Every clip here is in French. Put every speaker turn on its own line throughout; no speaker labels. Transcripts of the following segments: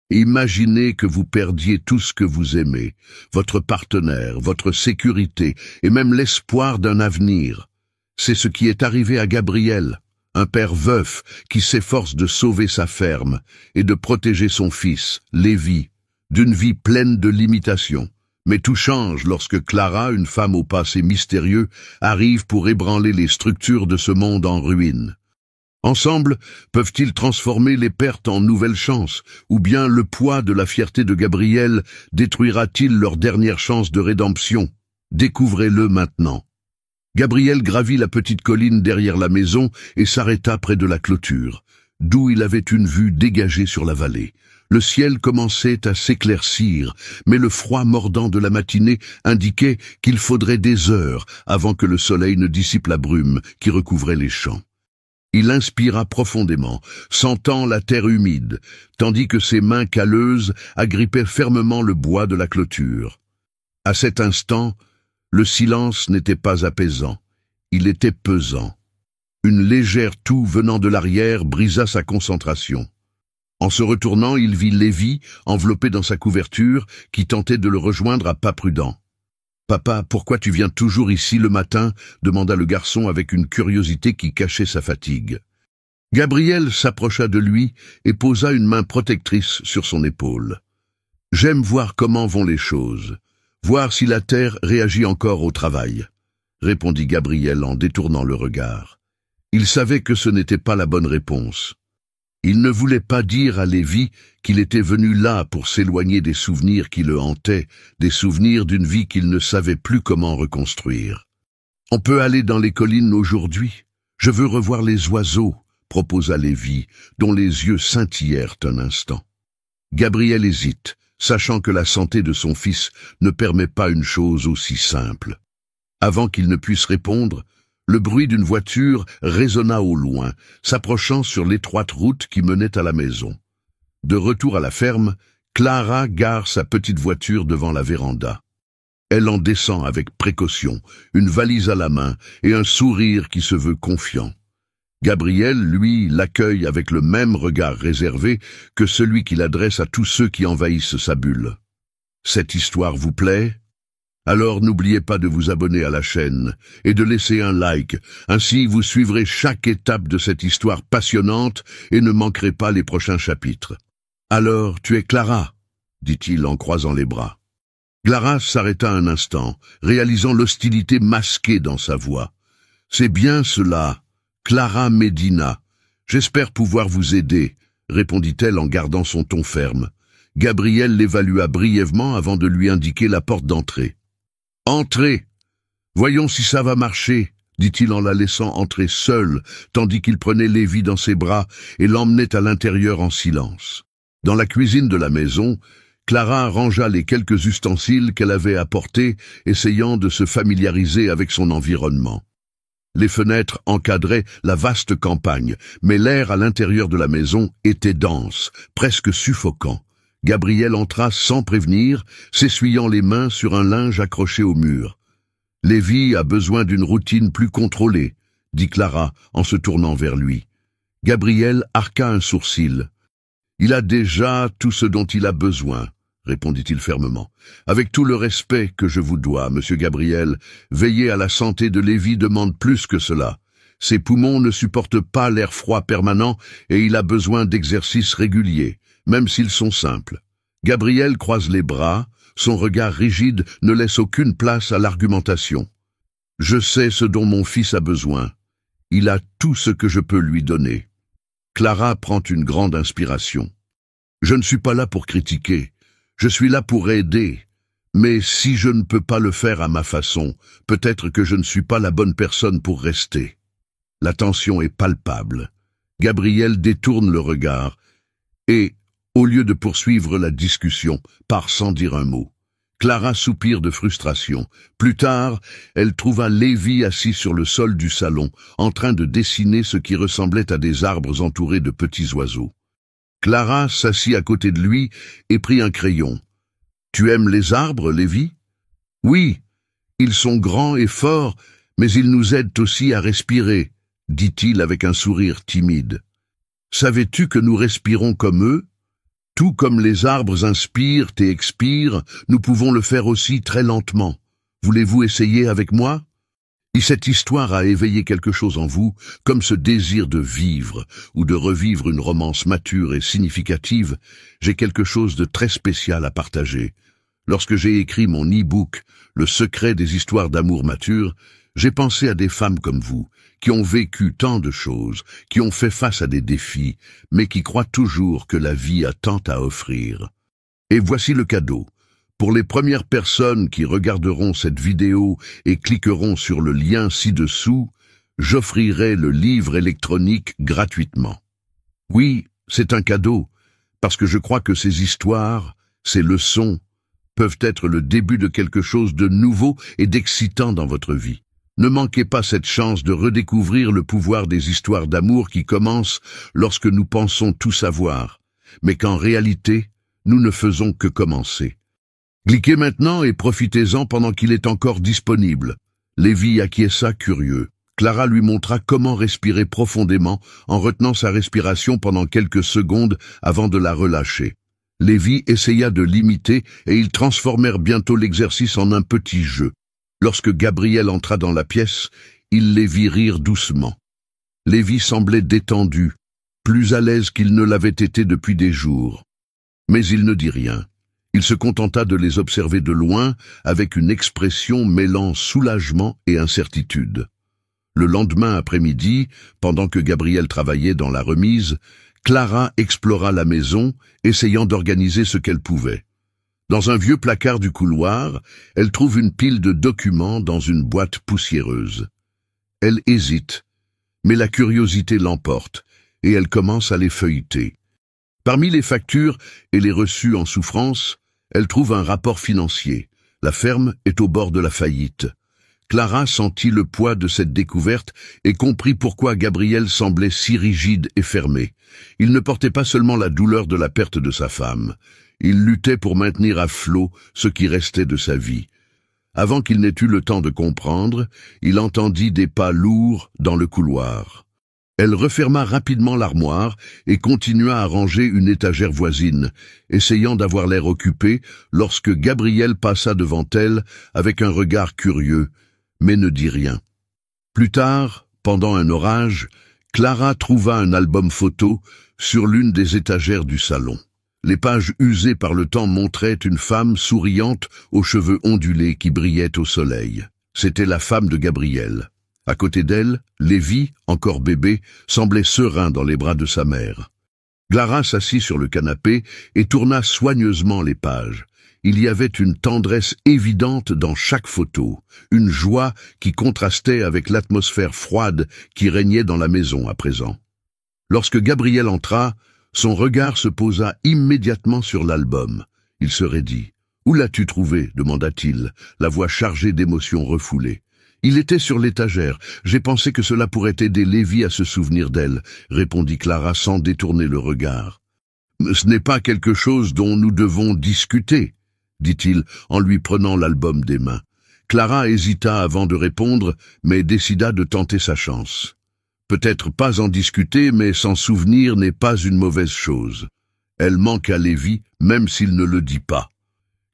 Imaginez que vous perdiez tout ce que vous aimez, votre partenaire, votre sécurité et même l'espoir d'un avenir. C'est ce qui est arrivé à Gabriel, un père veuf qui s'efforce de sauver sa ferme et de protéger son fils, Lévi, d'une vie pleine de limitations. Mais tout change lorsque Clara, une femme au passé mystérieux, arrive pour ébranler les structures de ce monde en ruine. Ensemble, peuvent-ils transformer les pertes en nouvelles chances, ou bien le poids de la fierté de Gabriel détruira-t-il leur dernière chance de rédemption? Découvrez-le maintenant. Gabriel gravit la petite colline derrière la maison et s'arrêta près de la clôture, d'où il avait une vue dégagée sur la vallée. Le ciel commençait à s'éclaircir, mais le froid mordant de la matinée indiquait qu'il faudrait des heures avant que le soleil ne dissipe la brume qui recouvrait les champs. Il inspira profondément, sentant la terre humide, tandis que ses mains calleuses agrippaient fermement le bois de la clôture. À cet instant, le silence n'était pas apaisant, il était pesant. Une légère toux venant de l'arrière brisa sa concentration. En se retournant, il vit Lévi, enveloppé dans sa couverture, qui tentait de le rejoindre à pas prudents. « Papa, pourquoi tu viens toujours ici le matin ?» demanda le garçon avec une curiosité qui cachait sa fatigue. Gabriel s'approcha de lui et posa une main protectrice sur son épaule. « J'aime voir comment vont les choses, voir si la terre réagit encore au travail, » répondit Gabriel en détournant le regard. Il savait que ce n'était pas la bonne réponse. Il ne voulait pas dire à Lévi qu'il était venu là pour s'éloigner des souvenirs qui le hantaient, des souvenirs d'une vie qu'il ne savait plus comment reconstruire. « On peut aller dans les collines aujourd'hui. Je veux revoir les oiseaux, » proposa Lévi, dont les yeux scintillèrent un instant. Gabriel hésite, sachant que la santé de son fils ne permet pas une chose aussi simple. Avant qu'il ne puisse répondre, le bruit d'une voiture résonna au loin, s'approchant sur l'étroite route qui menait à la maison. De retour à la ferme, Clara gare sa petite voiture devant la véranda. Elle en descend avec précaution, une valise à la main et un sourire qui se veut confiant. Gabriel, lui, l'accueille avec le même regard réservé que celui qu'il adresse à tous ceux qui envahissent sa bulle. « Cette histoire vous plaît ? Alors n'oubliez pas de vous abonner à la chaîne et de laisser un like, ainsi vous suivrez chaque étape de cette histoire passionnante et ne manquerez pas les prochains chapitres. « Alors, tu es Clara ?» dit-il en croisant les bras. Clara s'arrêta un instant, réalisant l'hostilité masquée dans sa voix. « C'est bien cela, Clara Medina. J'espère pouvoir vous aider, » répondit-elle en gardant son ton ferme. Gabriel l'évalua brièvement avant de lui indiquer la porte d'entrée. « Entrez. Voyons si ça va marcher, » dit-il en la laissant entrer seule, tandis qu'il prenait Lévi dans ses bras et l'emmenait à l'intérieur en silence. Dans la cuisine de la maison, Clara rangea les quelques ustensiles qu'elle avait apportés, essayant de se familiariser avec son environnement. Les fenêtres encadraient la vaste campagne, mais l'air à l'intérieur de la maison était dense, presque suffocant. Gabriel entra sans prévenir, s'essuyant les mains sur un linge accroché au mur. « Lévi a besoin d'une routine plus contrôlée, » dit Clara en se tournant vers lui. Gabriel arqua un sourcil. « Il a déjà tout ce dont il a besoin, » répondit-il fermement. « Avec tout le respect que je vous dois, monsieur Gabriel, veiller à la santé de Lévi demande plus que cela. Ses poumons ne supportent pas l'air froid permanent et il a besoin d'exercices réguliers, même s'ils sont simples. » Gabriel croise les bras, son regard rigide ne laisse aucune place à l'argumentation. « Je sais ce dont mon fils a besoin. Il a tout ce que je peux lui donner. » Clara prend une grande inspiration. « Je ne suis pas là pour critiquer. Je suis là pour aider. Mais si je ne peux pas le faire à ma façon, peut-être que je ne suis pas la bonne personne pour rester. » La tension est palpable. Gabriel détourne le regard et, au lieu de poursuivre la discussion, part sans dire un mot. Clara soupire de frustration. Plus tard, elle trouva Lévi assis sur le sol du salon, en train de dessiner ce qui ressemblait à des arbres entourés de petits oiseaux. Clara s'assit à côté de lui et prit un crayon. « Tu aimes les arbres, Lévi ? » ?»« Oui, ils sont grands et forts, mais ils nous aident aussi à respirer, » dit-il avec un sourire timide. « Savais-tu que nous respirons comme eux ? Tout comme les arbres inspirent et expirent, nous pouvons le faire aussi très lentement. Voulez-vous essayer avec moi? Si cette histoire a éveillé quelque chose en vous, comme ce désir de vivre ou de revivre une romance mature et significative, j'ai quelque chose de très spécial à partager. Lorsque j'ai écrit mon e-book « Le secret des histoires d'amour mature », j'ai pensé à des femmes comme vous, qui ont vécu tant de choses, qui ont fait face à des défis, mais qui croient toujours que la vie a tant à offrir. Et voici le cadeau. Pour les premières personnes qui regarderont cette vidéo et cliqueront sur le lien ci-dessous, j'offrirai le livre électronique gratuitement. Oui, c'est un cadeau, parce que je crois que ces histoires, ces leçons, peuvent être le début de quelque chose de nouveau et d'excitant dans votre vie. Ne manquez pas cette chance de redécouvrir le pouvoir des histoires d'amour qui commencent lorsque nous pensons tout savoir, mais qu'en réalité, nous ne faisons que commencer. Cliquez maintenant et profitez-en pendant qu'il est encore disponible. Lévi acquiesça curieux. Clara lui montra comment respirer profondément en retenant sa respiration pendant quelques secondes avant de la relâcher. Lévi essaya de l'imiter et ils transformèrent bientôt l'exercice en un petit jeu. Lorsque Gabriel entra dans la pièce, il les vit rire doucement. Lévi semblait détendu, plus à l'aise qu'il ne l'avait été depuis des jours. Mais il ne dit rien. Il se contenta de les observer de loin avec une expression mêlant soulagement et incertitude. Le lendemain après-midi, pendant que Gabriel travaillait dans la remise, Clara explora la maison, essayant d'organiser ce qu'elle pouvait. Dans un vieux placard du couloir, elle trouve une pile de documents dans une boîte poussiéreuse. Elle hésite, mais la curiosité l'emporte, et elle commence à les feuilleter. Parmi les factures et les reçus en souffrance, elle trouve un rapport financier. La ferme est au bord de la faillite. Clara sentit le poids de cette découverte et comprit pourquoi Gabriel semblait si rigide et fermé. Il ne portait pas seulement la douleur de la perte de sa femme. Il luttait pour maintenir à flot ce qui restait de sa vie. Avant qu'il n'ait eu le temps de comprendre, il entendit des pas lourds dans le couloir. Elle referma rapidement l'armoire et continua à ranger une étagère voisine, essayant d'avoir l'air occupé lorsque Gabriel passa devant elle avec un regard curieux, mais ne dit rien. Plus tard, pendant un orage, Clara trouva un album photo sur l'une des étagères du salon. Les pages usées par le temps montraient une femme souriante aux cheveux ondulés qui brillaient au soleil. C'était la femme de Gabriel. À côté d'elle, Lévi, encore bébé, semblait serein dans les bras de sa mère. Clara s'assit sur le canapé et tourna soigneusement les pages. Il y avait une tendresse évidente dans chaque photo, une joie qui contrastait avec l'atmosphère froide qui régnait dans la maison à présent. Lorsque Gabriel entra, son regard se posa immédiatement sur l'album. Il se raidit. « Où l'as-tu trouvé » demanda-t-il, la voix chargée d'émotions refoulées. « Il était sur l'étagère. J'ai pensé que cela pourrait aider Lévi à se souvenir d'elle, » répondit Clara sans détourner le regard. « Ce n'est pas quelque chose dont nous devons discuter, » dit-il en lui prenant l'album des mains. Clara hésita avant de répondre, mais décida de tenter sa chance. Peut-être pas en discuter, mais s'en souvenir n'est pas une mauvaise chose. Elle manque à Lévi, même s'il ne le dit pas.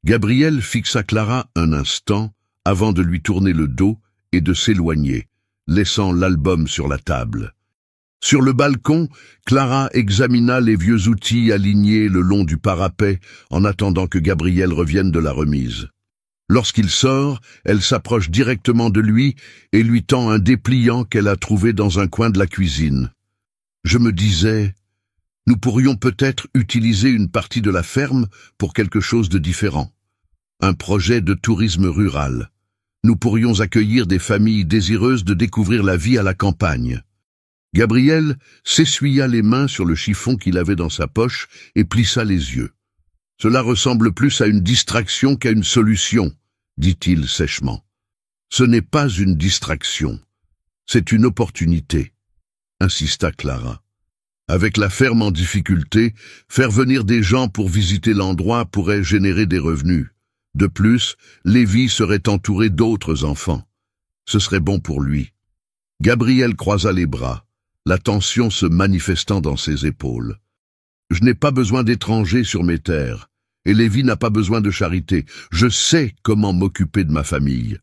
Gabriel fixa Clara un instant avant de lui tourner le dos et de s'éloigner, laissant l'album sur la table. Sur le balcon, Clara examina les vieux outils alignés le long du parapet en attendant que Gabriel revienne de la remise. Lorsqu'il sort, elle s'approche directement de lui et lui tend un dépliant qu'elle a trouvé dans un coin de la cuisine. Je me disais, nous pourrions peut-être utiliser une partie de la ferme pour quelque chose de différent. Un projet de tourisme rural. Nous pourrions accueillir des familles désireuses de découvrir la vie à la campagne. Gabriel s'essuya les mains sur le chiffon qu'il avait dans sa poche et plissa les yeux. « Cela ressemble plus à une distraction qu'à une solution, » dit-il sèchement. « Ce n'est pas une distraction, c'est une opportunité, » insista Clara. Avec la ferme en difficulté, faire venir des gens pour visiter l'endroit pourrait générer des revenus. De plus, Lévi serait entouré d'autres enfants. Ce serait bon pour lui. Gabriel croisa les bras, la tension se manifestant dans ses épaules. Je n'ai pas besoin d'étrangers sur mes terres, et Lévi n'a pas besoin de charité. Je sais comment m'occuper de ma famille. »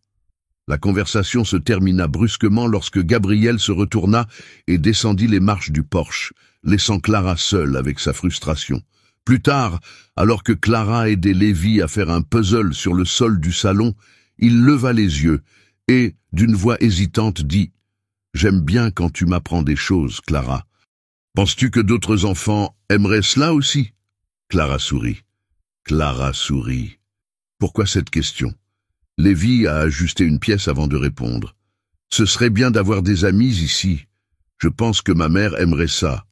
La conversation se termina brusquement lorsque Gabriel se retourna et descendit les marches du porche, laissant Clara seule avec sa frustration. Plus tard, alors que Clara aidait Lévi à faire un puzzle sur le sol du salon, il leva les yeux et, d'une voix hésitante, dit « J'aime bien quand tu m'apprends des choses, Clara. Penses-tu que d'autres enfants aimeraient cela aussi ?» Clara sourit. Clara sourit. Pourquoi cette question? Lévi a ajusté une pièce avant de répondre. « Ce serait bien d'avoir des amis ici. Je pense que ma mère aimerait ça. »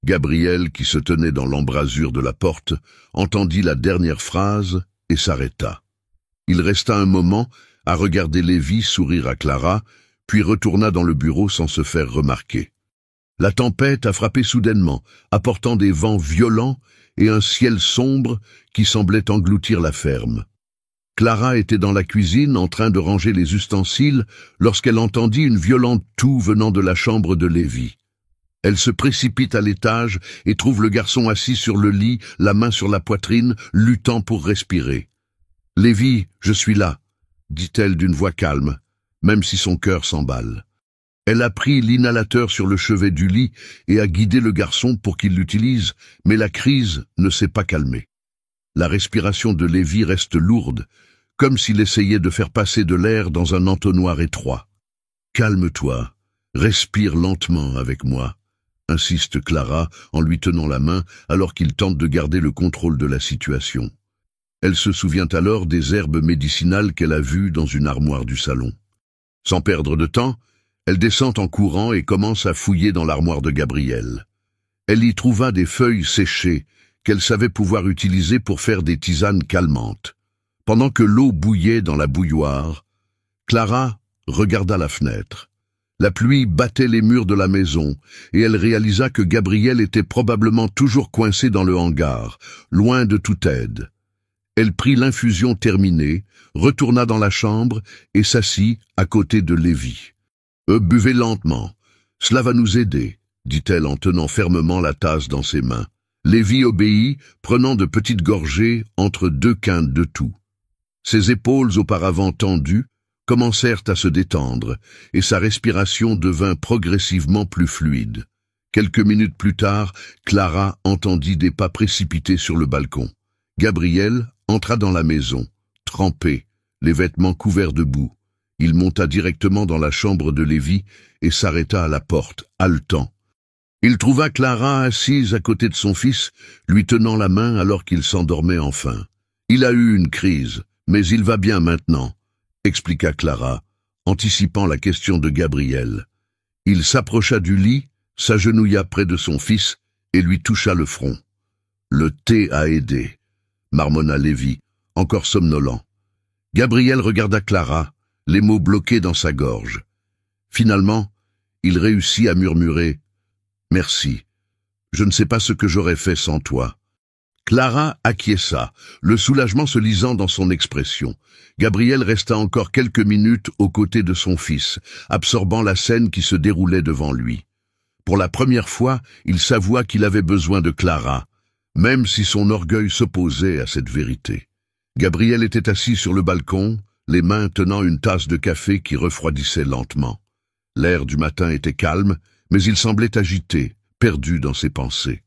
Gabriel, qui se tenait dans l'embrasure de la porte, entendit la dernière phrase et s'arrêta. Il resta un moment à regarder Lévi sourire à Clara, puis retourna dans le bureau sans se faire remarquer. La tempête a frappé soudainement, apportant des vents violents et un ciel sombre qui semblait engloutir la ferme. Clara était dans la cuisine en train de ranger les ustensiles lorsqu'elle entendit une violente toux venant de la chambre de Lévi. Elle se précipite à l'étage et trouve le garçon assis sur le lit, la main sur la poitrine, luttant pour respirer. « Lévi, je suis là », dit-elle d'une voix calme, même si son cœur s'emballe. Elle a pris l'inhalateur sur le chevet du lit et a guidé le garçon pour qu'il l'utilise, mais la crise ne s'est pas calmée. La respiration de Lévi reste lourde, comme s'il essayait de faire passer de l'air dans un entonnoir étroit. « Calme-toi, respire lentement avec moi », insiste Clara en lui tenant la main alors qu'il tente de garder le contrôle de la situation. Elle se souvient alors des herbes médicinales qu'elle a vues dans une armoire du salon. Sans perdre de temps, elle descend en courant et commence à fouiller dans l'armoire de Gabriel. Elle y trouva des feuilles séchées qu'elle savait pouvoir utiliser pour faire des tisanes calmantes. Pendant que l'eau bouillait dans la bouilloire, Clara regarda la fenêtre. La pluie battait les murs de la maison et elle réalisa que Gabriel était probablement toujours coincé dans le hangar, loin de toute aide. Elle prit l'infusion terminée, retourna dans la chambre et s'assit à côté de Lévi. « Buvez lentement, cela va nous aider », dit-elle en tenant fermement la tasse dans ses mains. Lévi obéit, prenant de petites gorgées entre deux quintes de tout. Ses épaules auparavant tendues commencèrent à se détendre et sa respiration devint progressivement plus fluide. Quelques minutes plus tard, Clara entendit des pas précipités sur le balcon. Gabriel entra dans la maison, trempé, les vêtements couverts de boue. Il monta directement dans la chambre de Lévi et s'arrêta à la porte, haletant. Il trouva Clara assise à côté de son fils, lui tenant la main alors qu'il s'endormait enfin. « Il a eu une crise, mais il va bien maintenant », expliqua Clara, anticipant la question de Gabriel. Il s'approcha du lit, s'agenouilla près de son fils et lui toucha le front. « Le thé a aidé », marmonna Lévi, encore somnolent. Gabriel regarda Clara, les mots bloqués dans sa gorge. Finalement, il réussit à murmurer « Merci, je ne sais pas ce que j'aurais fait sans toi. » Clara acquiesça, le soulagement se lisant dans son expression. Gabriel resta encore quelques minutes aux côtés de son fils, absorbant la scène qui se déroulait devant lui. Pour la première fois, il s'avoua qu'il avait besoin de Clara, même si son orgueil s'opposait à cette vérité. Gabriel était assis sur le balcon, les mains tenant une tasse de café qui refroidissait lentement. L'air du matin était calme, mais il semblait agité, perdu dans ses pensées.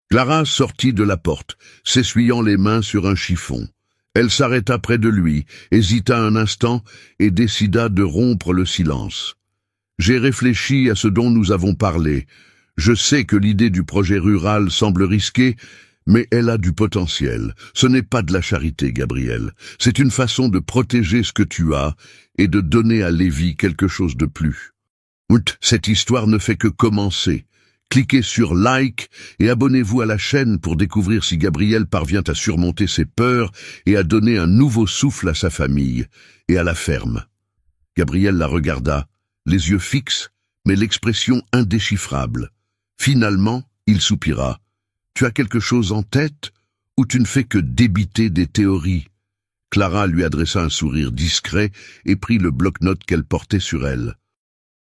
Clara sortit de la porte, s'essuyant les mains sur un chiffon. Elle s'arrêta près de lui, hésita un instant et décida de rompre le silence. « J'ai réfléchi à ce dont nous avons parlé. Je sais que l'idée du projet rural semble risquée, mais elle a du potentiel. Ce n'est pas de la charité, Gabriel. C'est une façon de protéger ce que tu as et de donner à Lévi quelque chose de plus. Cette histoire ne fait que commencer. Cliquez sur like et abonnez-vous à la chaîne pour découvrir si Gabriel parvient à surmonter ses peurs et à donner un nouveau souffle à sa famille et à la ferme. » Gabriel la regarda, les yeux fixes, mais l'expression indéchiffrable. Finalement, il soupira. « Tu as quelque chose en tête ou tu ne fais que débiter des théories ?» Clara lui adressa un sourire discret et prit le bloc-notes qu'elle portait sur elle.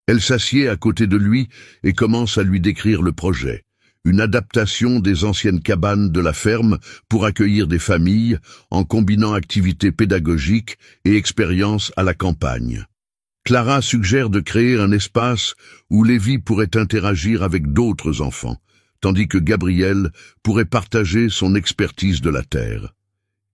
Elle s'assied à côté de lui et commence à lui décrire le projet. une adaptation des anciennes cabanes de la ferme pour accueillir des familles en combinant activités pédagogiques et expériences à la campagne. Clara suggère de créer un espace où Lévi pourrait interagir avec d'autres enfants, tandis que Gabriel pourrait partager son expertise de la terre.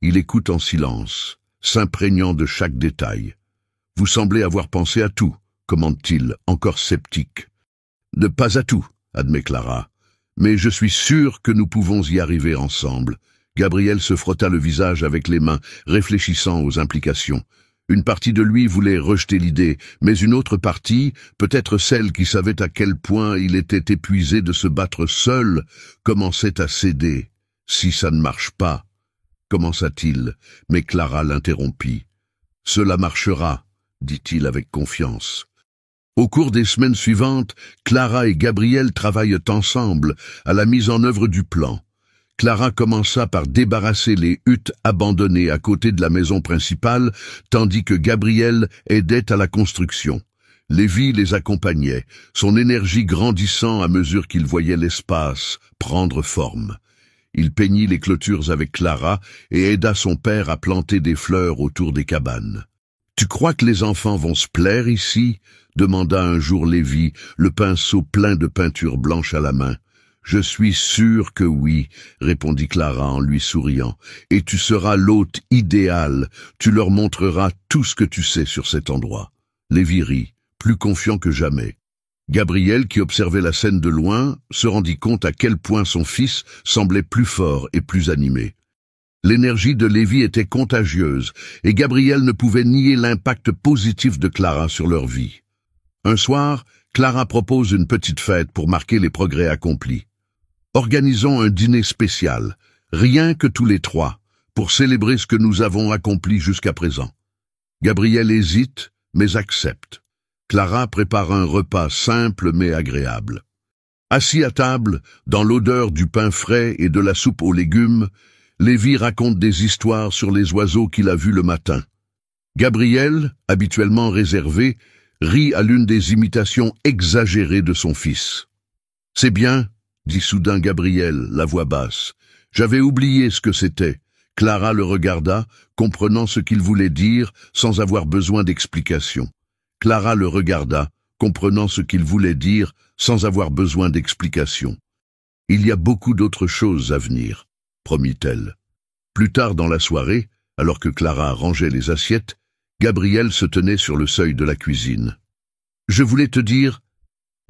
Il écoute en silence, s'imprégnant de chaque détail. « Vous semblez avoir pensé à tout », commande-t-il, encore sceptique. « De pas à tout », admet Clara. « Mais je suis sûr que nous pouvons y arriver ensemble. » Gabriel se frotta le visage avec les mains, réfléchissant aux implications. Une partie de lui voulait rejeter l'idée, mais une autre partie, peut-être celle qui savait à quel point il était épuisé de se battre seul, commençait à céder. « Si ça ne marche pas », commença-t-il, mais Clara l'interrompit. « Cela marchera », dit-il avec confiance. Au cours des semaines suivantes, Clara et Gabriel travaillent ensemble à la mise en œuvre du plan. Clara commença par débarrasser les huttes abandonnées à côté de la maison principale, tandis que Gabriel aidait à la construction. Lévi les accompagnait, son énergie grandissant à mesure qu'il voyait l'espace prendre forme. Il peignit les clôtures avec Clara et aida son père à planter des fleurs autour des cabanes. « Tu crois que les enfants vont se plaire ici ?» demanda un jour Lévi, le pinceau plein de peinture blanche à la main. « Je suis sûr que oui, » répondit Clara en lui souriant, « et tu seras l'hôte idéal, tu leur montreras tout ce que tu sais sur cet endroit. » Lévi rit, plus confiant que jamais. Gabriel, qui observait la scène de loin, se rendit compte à quel point son fils semblait plus fort et plus animé. L'énergie de Lévi était contagieuse, et Gabriel ne pouvait nier l'impact positif de Clara sur leur vie. Un soir, Clara propose une petite fête pour marquer les progrès accomplis. Organisons un dîner spécial, rien que tous les trois, pour célébrer ce que nous avons accompli jusqu'à présent. Gabriel hésite, mais accepte. Clara prépare un repas simple mais agréable. Assis à table, dans l'odeur du pain frais et de la soupe aux légumes, Lévi raconte des histoires sur les oiseaux qu'il a vus le matin. Gabriel, habituellement réservé, rit à l'une des imitations exagérées de son fils. « C'est bien, » dit soudain Gabriel, la voix basse. « J'avais oublié ce que c'était. » Clara le regarda, comprenant ce qu'il voulait dire sans avoir besoin d'explication. Clara le regarda, comprenant ce qu'il voulait dire sans avoir besoin d'explication. « Il y a beaucoup d'autres choses à venir, » promit-elle. Plus tard dans la soirée, alors que Clara rangeait les assiettes, Gabriel se tenait sur le seuil de la cuisine. « Je voulais te dire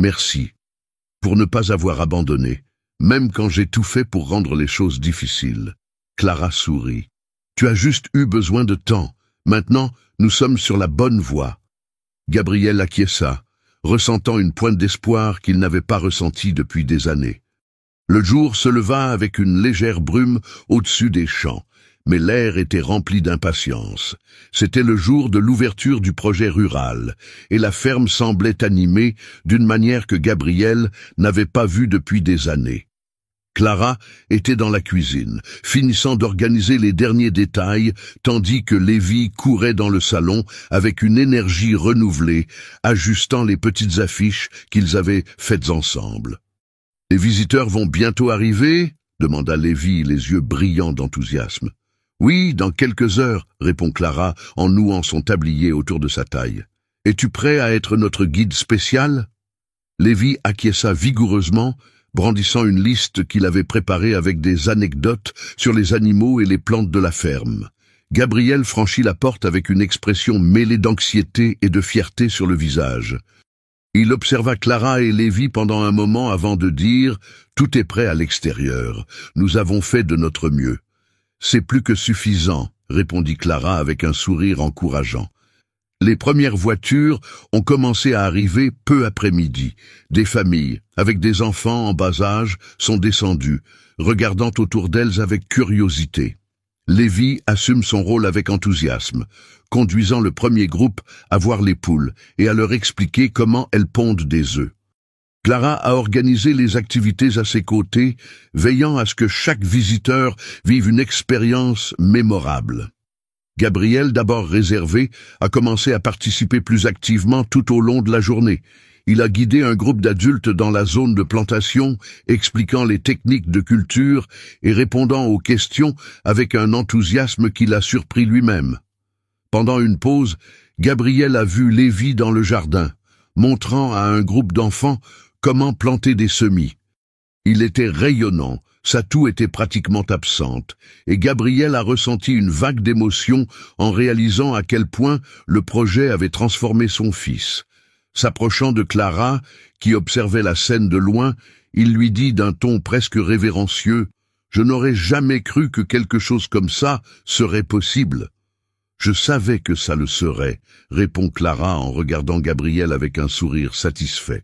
merci pour ne pas avoir abandonné, même quand j'ai tout fait pour rendre les choses difficiles. » Clara sourit. « Tu as juste eu besoin de temps. Maintenant, nous sommes sur la bonne voie. » Gabriel acquiesça, ressentant une pointe d'espoir qu'il n'avait pas ressentie depuis des années. Le jour se leva avec une légère brume au-dessus des champs, mais l'air était rempli d'impatience. C'était le jour de l'ouverture du projet rural, et la ferme semblait animée d'une manière que Gabriel n'avait pas vue depuis des années. Clara était dans la cuisine, finissant d'organiser les derniers détails, tandis que Lévi courait dans le salon avec une énergie renouvelée, ajustant les petites affiches qu'ils avaient faites ensemble. « Les visiteurs vont bientôt arriver ?» demanda Lévi, les yeux brillants d'enthousiasme. « Oui, dans quelques heures, » répond Clara en nouant son tablier autour de sa taille. « Es-tu prêt à être notre guide spécial ?» Lévi acquiesça vigoureusement, brandissant une liste qu'il avait préparée avec des anecdotes sur les animaux et les plantes de la ferme. Gabriel franchit la porte avec une expression mêlée d'anxiété et de fierté sur le visage. Il observa Clara et Lévi pendant un moment avant de dire « Tout est prêt à l'extérieur. Nous avons fait de notre mieux. »« C'est plus que suffisant, » répondit Clara avec un sourire encourageant. Les premières voitures ont commencé à arriver peu après midi. Des familles, avec des enfants en bas âge, sont descendues, regardant autour d'elles avec curiosité. Lévi assume son rôle avec enthousiasme, conduisant le premier groupe à voir les poules et à leur expliquer comment elles pondent des œufs. Clara a organisé les activités à ses côtés, veillant à ce que chaque visiteur vive une expérience mémorable. Gabriel, d'abord réservé, a commencé à participer plus activement tout au long de la journée. Il a guidé un groupe d'adultes dans la zone de plantation, expliquant les techniques de culture et répondant aux questions avec un enthousiasme qui l'a surpris lui-même. Pendant une pause, Gabriel a vu Lévi dans le jardin, montrant à un groupe d'enfants comment planter des semis. Il était rayonnant, sa toux était pratiquement absente, et Gabriel a ressenti une vague d'émotion en réalisant à quel point le projet avait transformé son fils. S'approchant de Clara, qui observait la scène de loin, il lui dit d'un ton presque révérencieux « Je n'aurais jamais cru que quelque chose comme ça serait possible. » « Je savais que ça le serait, » répond Clara en regardant Gabriel avec un sourire satisfait.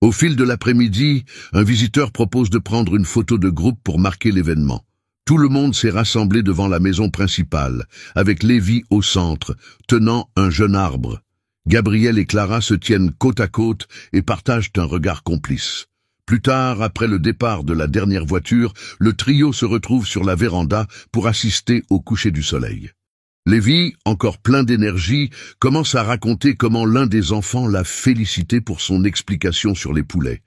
Au fil de l'après-midi, un visiteur propose de prendre une photo de groupe pour marquer l'événement. Tout le monde s'est rassemblé devant la maison principale, avec Lévi au centre, tenant un jeune arbre. Gabriel et Clara se tiennent côte à côte et partagent un regard complice. Plus tard, après le départ de la dernière voiture, le trio se retrouve sur la véranda pour assister au coucher du soleil. Lévi, encore plein d'énergie, commence à raconter comment l'un des enfants l'a félicité pour son explication sur les poulets.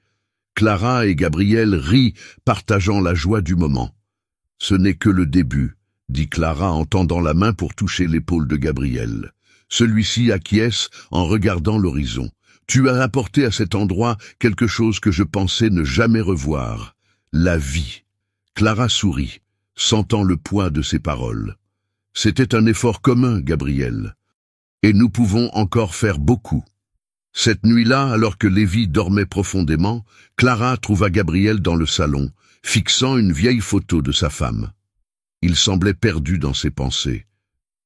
Clara et Gabriel rient, partageant la joie du moment. « Ce n'est que le début », dit Clara en tendant la main pour toucher l'épaule de Gabriel. Celui-ci acquiesce en regardant l'horizon. « Tu as apporté à cet endroit quelque chose que je pensais ne jamais revoir. La vie. » Clara sourit, sentant le poids de ses paroles. C'était un effort commun, Gabriel. Et nous pouvons encore faire beaucoup. Cette nuit-là, alors que Lévi dormait profondément, Clara trouva Gabriel dans le salon, fixant une vieille photo de sa femme. Il semblait perdu dans ses pensées.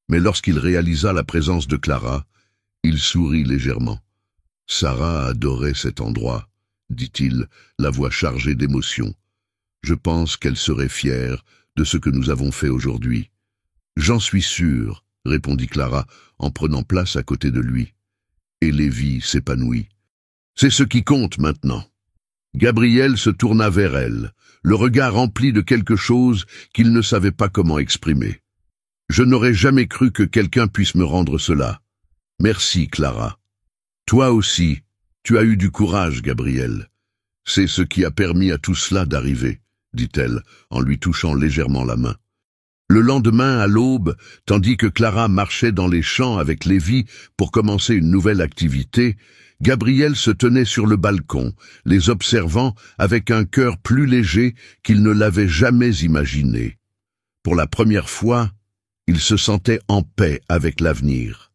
Mais lorsqu'il réalisa la présence de Clara, il sourit légèrement. « Sarah adorait cet endroit, » dit-il, la voix chargée d'émotion. « Je pense qu'elle serait fière de ce que nous avons fait aujourd'hui. » « J'en suis sûr, » répondit Clara en prenant place à côté de lui. Et Lévi s'épanouit. « C'est ce qui compte maintenant. » Gabriel se tourna vers elle, le regard rempli de quelque chose qu'il ne savait pas comment exprimer. « Je n'aurais jamais cru que quelqu'un puisse me rendre cela. Merci, Clara. Toi aussi, tu as eu du courage, Gabriel. C'est ce qui a permis à tout cela d'arriver, » dit-elle en lui touchant légèrement la main. Le lendemain, à l'aube, tandis que Clara marchait dans les champs avec Lévi pour commencer une nouvelle activité, Gabriel se tenait sur le balcon, les observant avec un cœur plus léger qu'il ne l'avait jamais imaginé. Pour la première fois, il se sentait en paix avec l'avenir.